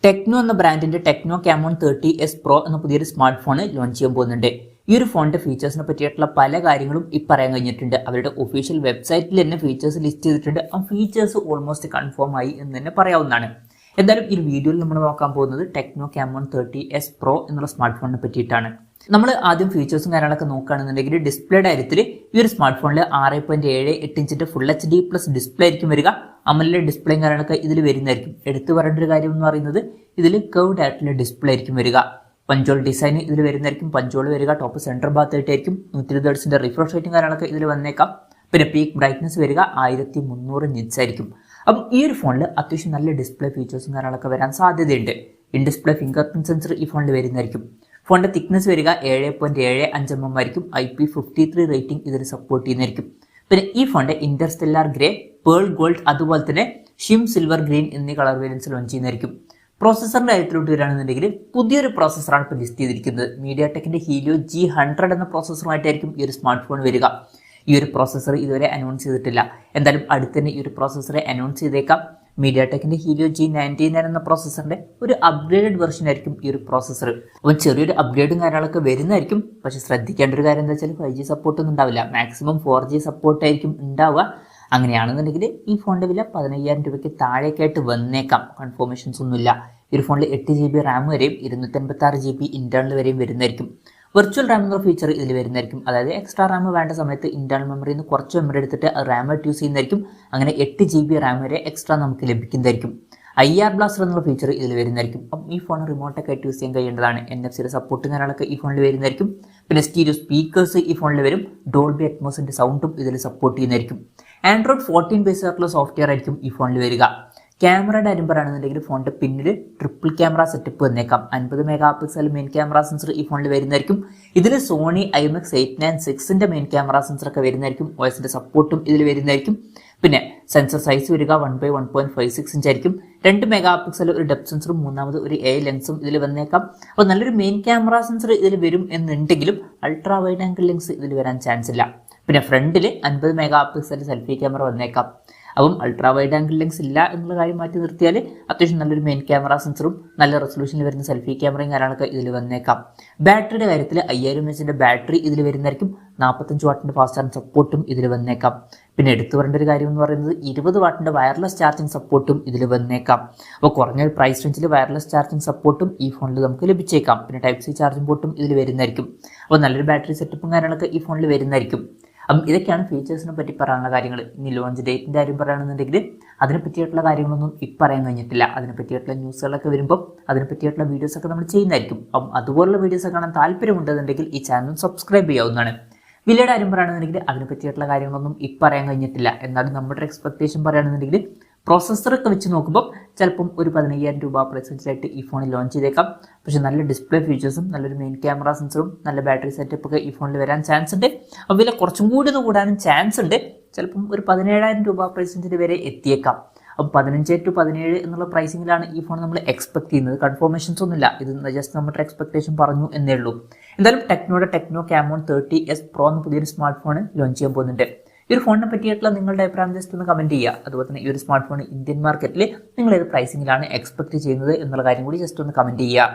Techno എന്ന ബ്രാൻഡിന്റെ techno come on 30s Pro എന്ന പുതിയൊരു സ്മാർട്ട് ഫോൺ ലോഞ്ച് ചെയ്യാൻ പോകുന്നുണ്ട്. ഈ ഒരു ഫോണിന്റെ ഫീച്ചേഴ്സിനെ പറ്റിയിട്ടുള്ള പല കാര്യങ്ങളും പറയാൻ കഴിഞ്ഞിട്ടുണ്ട്. അവരുടെ ഒഫീഷ്യൽ വെബ്സൈറ്റിൽ തന്നെ ഫീച്ചേഴ്സ് ലിസ്റ്റ് ചെയ്തിട്ടുണ്ട്. ആ ഫീച്ചേഴ്സ് ഓൾമോസ്റ്റ് കൺഫേം ആയി എന്ന് തന്നെ പറയാവുന്നതാണ്. എന്തായാലും ഈ വീഡിയോയിൽ നമ്മൾ നോക്കാൻ പോകുന്നത് ടെക്നോ കാമോൺ 30s Pro എന്നുള്ള സ്മാർട്ട് ഫോണിനെ പറ്റിയിട്ടാണ്. നമ്മൾ ആദ്യം ഫീച്ചേഴ്സും കാര്യങ്ങളൊക്കെ നോക്കുകയാണെന്നുണ്ടെങ്കിൽ ഡിസ്പ്ലേ കാര്യത്തിൽ ഈ ഒരു സ്മാർട്ട് ഫോണിൽ 6.78 ഇഞ്ചിന്റെ ഫുൾ HD പ്ലസ് ഡിസ്പ്ലേ ആയിരിക്കും വരിക. അമോലെഡ് ഡിസ്പ്ലേയും കാര്യങ്ങളൊക്കെ ഇതിൽ വരുന്നതായിരിക്കും. എടുത്തു പറയേണ്ട ഒരു കാര്യം എന്ന് പറയുന്നത് ഇതിൽ കർവ്ഡ് ആയിട്ടുള്ള ഡിസ്പ്ലേ ആയിരിക്കും വരിക. പഞ്ചോൾ ഡിസൈൻ ഇതിൽ വരുന്നതായിരിക്കും. പഞ്ചോൾ വരിക ടോപ്പ് സെന്റർ ഭാഗത്തായിട്ടായിരിക്കും. 120 Hz റിഫ്രഷ് റേറ്റും കാര്യങ്ങളൊക്കെ ഇതിൽ വന്നേക്കാം. പിന്നെ പീക്ക് ബ്രൈറ്റ്നസ് വരിക 1300 nits ആയിരിക്കും. അപ്പം ഈ ഒരു ഫോണിൽ അത്യാവശ്യം നല്ല ഡിസ്പ്ലേ ഫീച്ചേഴ്സും കാര്യങ്ങളൊക്കെ വരാൻ സാധ്യതയുണ്ട്. In display finger print sensor ഈ ഫോണിൽ വരുന്നതായിരിക്കും. ഫോണിന്റെ തിക്നെസ് വരിക 7.75 mm ആയിരിക്കും. IP53 റേറ്റിംഗ് ഇതിൽ സപ്പോർട്ട് ചെയ്യുന്നതായിരിക്കും. പിന്നെ ഈ ഫോണിന്റെ ഇന്റർസ്റ്റെല്ലാർ ഗ്രേ, പേൾ ഗോൾഡ്, അതുപോലെ തന്നെ ഷിം സിൽവർ ഗ്രീൻ എന്നീ കളർ വേരിയൻസ് ലോഞ്ച് ചെയ്യുന്നതായിരിക്കും. പ്രോസസറിന്റെ കാര്യത്തിലോട്ട് വരികയാണെന്നുണ്ടെങ്കിൽ പുതിയൊരു പ്രോസസറാണ് ഇപ്പോൾ ലിസ്റ്റ് ചെയ്തിരിക്കുന്നത്. മീഡിയാടെക്കിന്റെ ഹീലിയോ G100 എന്ന പ്രോസസറുമായിട്ടായിരിക്കും ഈ ഒരു സ്മാർട്ട് ഫോൺ വരിക. ഈ ഒരു പ്രോസസർ ഇതുവരെ അനൗൺസ് ചെയ്തിട്ടില്ല. എന്തായാലും അടുത്ത് തന്നെ ഈ ഒരു പ്രോസസറെ അനൗൺസ് ചെയ്തേക്കാം. മീഡിയാടെക്കിന്റെ ഹീലിയോ G99 എന്ന പ്രോസസറിന്റെ ഒരു അപ്ഗ്രേഡഡ് വെർഷൻ ആയിരിക്കും ഈ ഒരു പ്രോസസർ. അപ്പോൾ ചെറിയൊരു അപ്ഗ്രേഡും കാര്യങ്ങളൊക്കെ വരുന്നതായിരിക്കും. പക്ഷെ ശ്രദ്ധിക്കേണ്ട ഒരു കാര്യം എന്താ വെച്ചാൽ 5G സപ്പോർട്ടൊന്നും ഉണ്ടാവില്ല. മാക്സിമം 4G സപ്പോർട്ടായിരിക്കും ഉണ്ടാവുക. അങ്ങനെയാണെന്നുണ്ടെങ്കിൽ ഈ ഫോണിന്റെ വില 15,000 രൂപയ്ക്ക് താഴേക്കായിട്ട് വന്നേക്കാം. കൺഫർമേഷൻസ് ഒന്നുമില്ല. ഈ ഒരു ഫോണിൽ 8 GB റാം വരെയും 256 GB ഇന്റേണൽ വരെയും വരുന്നതായിരിക്കും. വെർച്വൽ റാം എന്ന ഫീച്ചർ ഇതിൽ വരുന്നതായിരിക്കും. അതായത് എക്സ്ട്രാ റാം വേണ്ട സമയത്ത് ഇന്റേണൽ മെമ്മറിയിൽ നിന്ന് കുറച്ച് മെമ്മറി എടുത്തിട്ട് റാം ആയിട്ട് യൂസ് ചെയ്യുന്നതായിരിക്കും. അങ്ങനെ 8 GB റാം വരെ എക്സ്ട്രാ നമുക്ക് ലഭിക്കുന്നതായിരിക്കും. IR ബ്ലാസ്റ്റർ എന്നുള്ള ഫീച്ചർ ഇതിൽ വരുന്നതായിരിക്കും. അപ്പം ഈ ഫോൺ റിമോട്ടൊക്കെ ആയിട്ട് യൂസ് ചെയ്യാൻ കഴിയേണ്ടതാണ്. NFC സപ്പോർട്ടും കാര്യങ്ങളൊക്കെ ഈ ഫോണിൽ വരുന്നതായിരിക്കും. പിന്നെ സ്റ്റീരിയോ സ്പീക്കേഴ്സ് ഈ ഫോണിൽ വരും. ഡോൾബി അറ്റ്മോസിന്റെ സൗണ്ടും ഇതിൽ സപ്പോർട്ട് ചെയ്യുന്നതായിരിക്കും. ആൻഡ്രോയിഡ് 14 ബേസ് ആയിട്ടുള്ള സോഫ്റ്റ്വെയർ ആയിരിക്കും ഈ ഫോണിൽ വരിക. ക്യാമറയുടെ കാര്യം പറയുകയാണെന്നുണ്ടെങ്കിൽ ഫോണിന്റെ പിന്നിൽ ട്രിപ്പിൾ ക്യാമറ സെറ്റപ്പ് വന്നേക്കാം. 50 MP മെയിൻ ക്യാമറ സെൻസർ ഈ ഫോണിൽ വരുന്നതായിരിക്കും. ഇതിൽ സോണി IMX 896ന്റെ മെയിൻ ക്യാമറ സെൻസർ ഒക്കെ വരുന്നതായിരിക്കും. OSന്റെ സപ്പോർട്ടും ഇതിൽ വരുന്നതായിരിക്കും. പിന്നെ സെൻസർ സൈസ് വരിക 1/1.56 ഇഞ്ച് ആയിരിക്കും. 2 MP ഒരു ഡെപ്ത് സെൻസറും മൂന്നാമത് ഒരു AI ലെൻസും ഇതിൽ വന്നേക്കാം. അപ്പോൾ നല്ലൊരു മെയിൻ ക്യാമറ സെൻസർ ഇതിൽ വരും എന്നുണ്ടെങ്കിലും അൾട്രാ വൈഡ് ആംഗിൾ ലെൻസ് ഇതിൽ വരാൻ ചാൻസ് ഇല്ല. പിന്നെ ഫ്രണ്ടിൽ 50 MP സെൽഫി ക്യാമറ വന്നേക്കാം. അപ്പം അൾട്രാ വൈഡ് ആംഗിൾ ലെൻസ് ഇല്ല എന്നുള്ള കാര്യം മാറ്റി നിർത്തിയാൽ അത്യാവശ്യം നല്ലൊരു മെയിൻ ക്യാമറ സെൻസറും നല്ല റെസൊല്യൂഷനിൽ വരുന്ന സെൽഫി ക്യാമറയും കാര്യങ്ങളൊക്കെ ഇതിൽ വന്നേക്കാം. ബാറ്ററിയുടെ കാര്യത്തിൽ 5000 mAh ബാറ്ററി ഇതിൽ വരുന്നതായിരിക്കും. 45 വാട്ടിന്റെ ഫാസ്റ്റ് ചാർജിങ് സപ്പോർട്ടും ഇതിൽ വന്നേക്കാം. പിന്നെ എടുത്തു പറയേണ്ട ഒരു കാര്യം എന്ന് പറയുന്നത് 20 വാട്ടിന്റെ വയർലെസ് ചാർജിങ് സപ്പോർട്ടും ഇതിൽ വന്നേക്കാം. അപ്പോൾ കുറഞ്ഞ പ്രൈസ് റേഞ്ചിൽ വയർലെസ് ചാർജിങ് സപ്പോർട്ടും ഈ ഫോണിൽ നമുക്ക് ലഭിച്ചേക്കാം. പിന്നെ Type-C ചാർജിങ് പോർട്ടും ഇതിൽ വരുന്നതായിരിക്കും. അപ്പോൾ നല്ലൊരു ബാറ്ററി സെറ്റപ്പും കാര്യങ്ങളൊക്കെ ഈ ഫോണിൽ വരുന്നതായിരിക്കും. അപ്പം ഇതൊക്കെയാണ് ഫീച്ചേഴ്സിനെ പറ്റി പറയാനുള്ള കാര്യങ്ങൾ. ഇനി ലോഞ്ച് ഡേറ്റിൻ്റെ കാര്യം പറയുകയാണെന്നുണ്ടെങ്കിൽ അതിനെ പറ്റിയിട്ടുള്ള കാര്യങ്ങളൊന്നും പറയാൻ കഴിഞ്ഞിട്ടില്ല. അതിനെ പറ്റിയിട്ടുള്ള ന്യൂസുകളൊക്കെ വരുമ്പോൾ അതിനെ പറ്റിയിട്ടുള്ള വീഡിയോസൊക്കെ നമ്മൾ ചെയ്യുന്നതായിരിക്കും. അപ്പം അതുപോലുള്ള വീഡിയോസ് കാണാൻ താല്പര്യമുണ്ടെന്നുണ്ടെങ്കിൽ ഈ ചാനൽ സബ്സ്ക്രൈബ് ചെയ്യാവുന്നതാണ്. വിലയുടെ കാര്യം പറയുകയാണെന്നുണ്ടെങ്കിൽ അതിനെ പറ്റിയിട്ടുള്ള കാര്യങ്ങളൊന്നും പറയാൻ കഴിഞ്ഞിട്ടില്ല. എന്നാലും നമ്മുടെ എക്സ്പെക്ടേഷൻ പറയുകയാണെന്നുണ്ടെങ്കിൽ പ്രോസസ്സറൊക്കെ വെച്ച് നോക്കുമ്പോൾ ചിലപ്പം ഒരു 15,000 രൂപ പ്രൈസിലായിട്ട് ഈ ഫോണിൽ ലോഞ്ച് ചെയ്തേക്കാം. പക്ഷെ നല്ല ഡിസ്പ്ലേ ഫീച്ചേഴ്സും നല്ലൊരു മെയിൻ ക്യാമറ സെൻസറും നല്ല ബാറ്ററി സെറ്റപ്പ് ഒക്കെ ഈ ഫോണിൽ വരാൻ ചാൻസ് ഉണ്ട്. അപ്പോൾ വില കുറച്ചും കൂടി കൂടാനും ചാൻസ് ഉണ്ട്. ചിലപ്പം ഒരു 17,000 രൂപ പ്രൈസിൻ്റെ വരെ എത്തിയേക്കാം. അപ്പം 15 to 17 എന്നുള്ള പ്രൈസിങ്ങിലാണ് ഈ ഫോൺ നമ്മൾ എക്സ്പെക്ട് ചെയ്യുന്നത്. കൺഫർമേഷൻസ് ഒന്നുമില്ല. ഇത് ജസ്റ്റ് നമ്മുടെ എക്സ്പെക്ടേഷൻ പറഞ്ഞു എന്നേ ഉള്ളൂ. എന്തായാലും ടെക്നോ കാമോൺ 30s Pro എന്ന പുതിയൊരു സ്മാർട്ട് ഫോൺ ലോഞ്ച് ചെയ്യാൻ പോകുന്നുണ്ട്. ഈ ഒരു ഫോണിനെ പറ്റിയിട്ടുള്ള നിങ്ങളുടെ അഭിപ്രായം ജസ്റ്റ് ഒന്ന് കമന്റ് ചെയ്യുക. അതുപോലെ തന്നെ ഈ ഒരു സ്മാർട്ട് ഫോൺ ഇന്ത്യൻ മാർക്കറ്റിൽ നിങ്ങൾ ഏത് പ്രൈസിങ്ങിലാണ് എക്സ്പെക്ട് ചെയ്യുന്നത് എന്നുള്ള കാര്യം കൂടി ജസ്റ്റ് ഒന്ന് കമന്റ് ചെയ്യുക.